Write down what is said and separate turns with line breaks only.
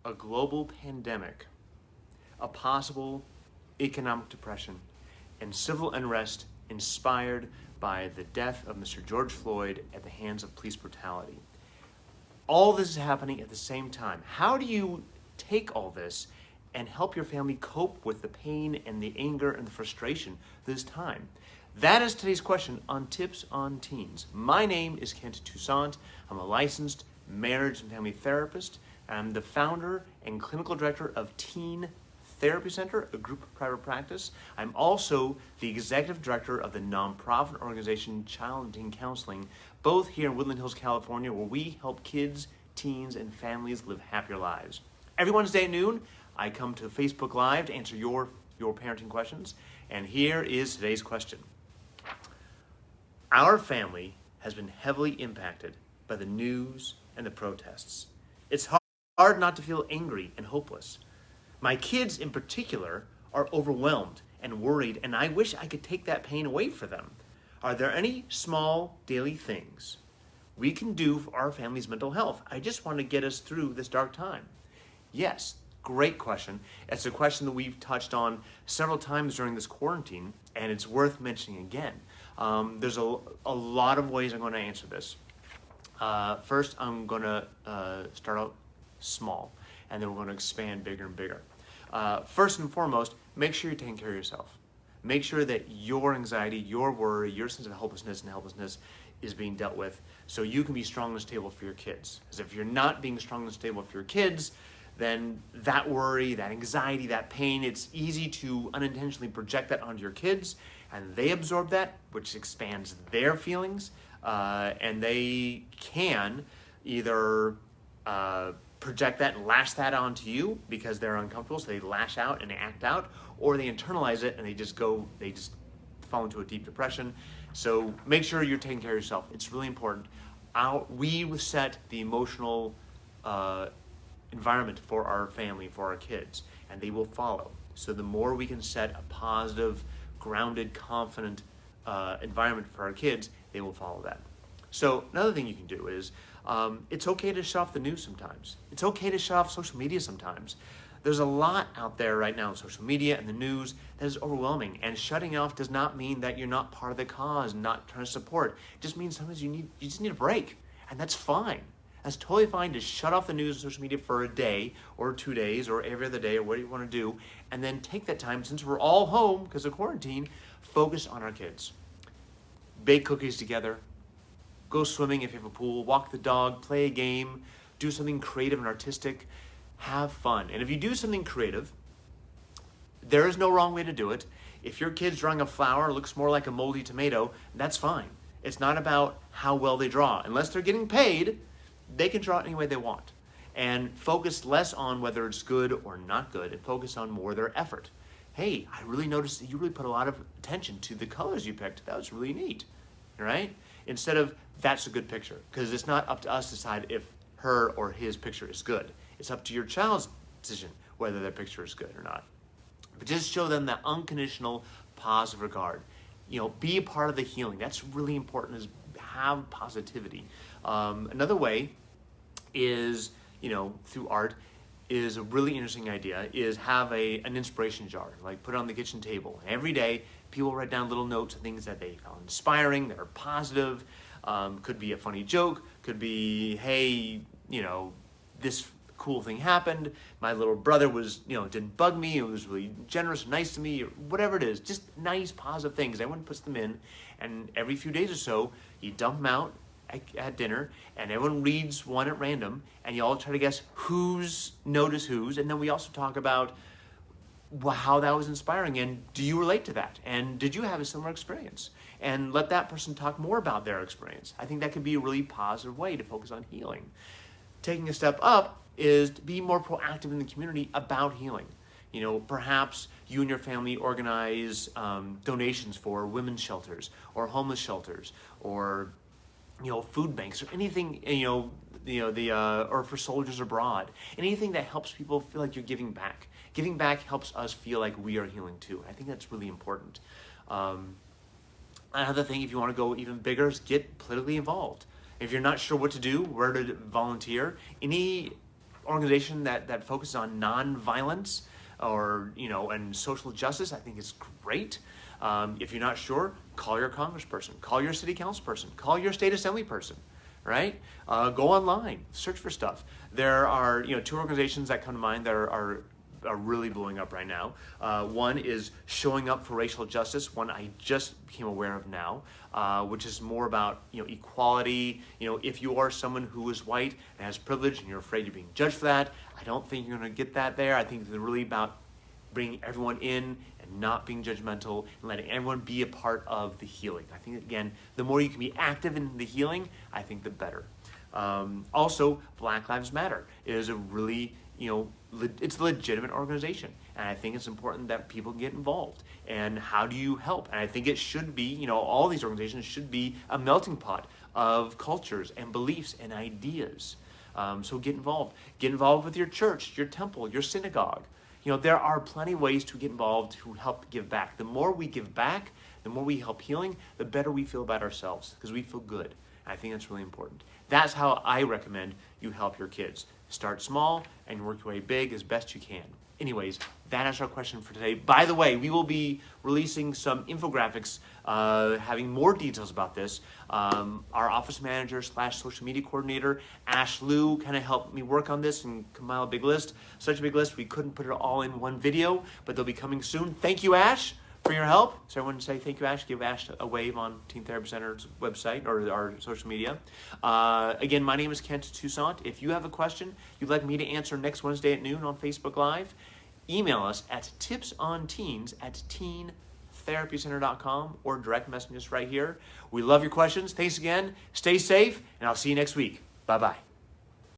a global pandemic, a possible economic depression, and civil unrest inspired by the death of Mr. George Floyd at the hands of police brutality. All this is happening at the same time. How do you take all this and help your family cope with the pain and the anger and the frustration this time? That is today's question on Tips on Teens. My name is Kent Toussaint. I'm a licensed marriage and family therapist. I'm the founder and clinical director of Teen Therapy Center, a group private practice. I'm also the executive director of the nonprofit organization Child and Teen Counseling, both here in Woodland Hills, California, where we help kids, teens, and families live happier lives. Every Wednesday at noon, I come to Facebook Live to answer your parenting questions. And here is today's question. Our family has been heavily impacted by the news and the protests. It's hard not to feel angry and hopeless. My kids in particular are overwhelmed and worried, and I wish I could take that pain away for them. Are there any small daily things we can do for our family's mental health? I just want to get us through this dark time. Yes, great question. It's a question that we've touched on several times during this quarantine, and it's worth mentioning again. There's a lot of ways I'm going to answer this. First, I'm going to start out small, and then we're going to expand bigger and bigger. First and foremost, make sure you're taking care of yourself. Make sure that your anxiety, your worry, your sense of helplessness is being dealt with so you can be strong and stable for your kids. Because if you're not being strong and stable for your kids, then that worry, that anxiety, that pain, it's easy to unintentionally project that onto your kids, and they absorb that, which expands their feelings, and they can either project that and lash that onto you because they're uncomfortable, so they lash out and they act out, or they internalize it and they just fall into a deep depression. So make sure you're taking care of yourself. It's really important. We set the emotional environment for our family, for our kids, and they will follow. So the more we can set a positive, grounded, confident environment for our kids, they will follow that. So another thing you can do is it's okay to shut off the news sometimes. It's okay to shut off social media sometimes. There's a lot out there right now in social media and the news that is overwhelming, and shutting off does not mean that you're not part of the cause and not trying to support. It just means sometimes you just need a break, and that's fine. That's totally fine to shut off the news and social media for a day or 2 days or every other day or what you want to do, and then take that time, since we're all home because of quarantine, focus on our kids. Bake cookies together, go swimming if you have a pool, walk the dog, play a game, do something creative and artistic, have fun. And if you do something creative, there is no wrong way to do it. If your kid's drawing a flower, looks more like a moldy tomato, that's fine. It's not about how well they draw. Unless they're getting paid, they can draw it any way they want. And focus less on whether it's good or not good, and focus on more their effort. Hey, I really noticed that you really put a lot of attention to the colors you picked. That was really neat, right? Instead of, that's a good picture. Because it's not up to us to decide if her or his picture is good. It's up to your child's decision whether their picture is good or not. But just show them that unconditional positive regard. Be a part of the healing. That's really important, is have positivity. Another way is, through art, is a really interesting idea, is have an inspiration jar, like put it on the kitchen table. Every day, people write down little notes of things that they found inspiring, that are positive. Could be a funny joke, could be, hey, this cool thing happened, my little brother didn't bug me, it was really generous and nice to me, or whatever it is, just nice, positive things. Everyone puts them in, and every few days or so, you dump them out at dinner, and everyone reads one at random, and you all try to guess whose note is whose, and then we also talk about how that was inspiring, and do you relate to that? And did you have a similar experience? And let that person talk more about their experience. I think that could be a really positive way to focus on healing. Taking a step up is to be more proactive in the community about healing. Perhaps you and your family organize donations for women's shelters or homeless shelters or food banks or anything, or for soldiers abroad. Anything that helps people feel like you're giving back. Giving back helps us feel like we are healing too. I think that's really important. Another thing, if you want to go even bigger, is get politically involved. If you're not sure what to do, where to volunteer, any organization that focuses on nonviolence or, and social justice, I think it's great. If you're not sure, call your congressperson, call your city council person, call your state assembly person, right? Go online, search for stuff. There are, two organizations that come to mind that are really blowing up right now. One is Showing Up for Racial Justice, one I just became aware of now, which is more about equality. If you are someone who is white and has privilege and you're afraid you're being judged for that, I don't think you're going to get that there. I think they're really about bringing everyone in and not being judgmental and letting everyone be a part of the healing. I think, again, the more you can be active in the healing, I think the better. Also, Black Lives Matter is a really, it's a legitimate organization. And I think it's important that people get involved. And how do you help? And I think it should be, all these organizations should be a melting pot of cultures and beliefs and ideas. So get involved. Get involved with your church, your temple, your synagogue. There are plenty of ways to get involved to help give back. The more we give back, the more we help healing, the better we feel about ourselves because we feel good. I think that's really important. That's how I recommend you help your kids. Start small and work your way big as best you can. Anyways, that is our question for today. By the way, we will be releasing some infographics having more details about this. Our office manager / social media coordinator, Ash Liu, kind of helped me work on this and compile a big list. Such a big list, we couldn't put it all in one video, but they'll be coming soon. Thank you, Ash, for your help. So everyone say thank you, Ash. Give Ash a wave on Teen Therapy Center's website or our social media. Again, my name is Kent Toussaint. If you have a question you'd like me to answer next Wednesday at noon on Facebook Live, email us at tipsonteens@teentherapycenter.com or direct message us right here. We love your questions. Thanks again. Stay safe, and I'll see you next week. Bye-bye.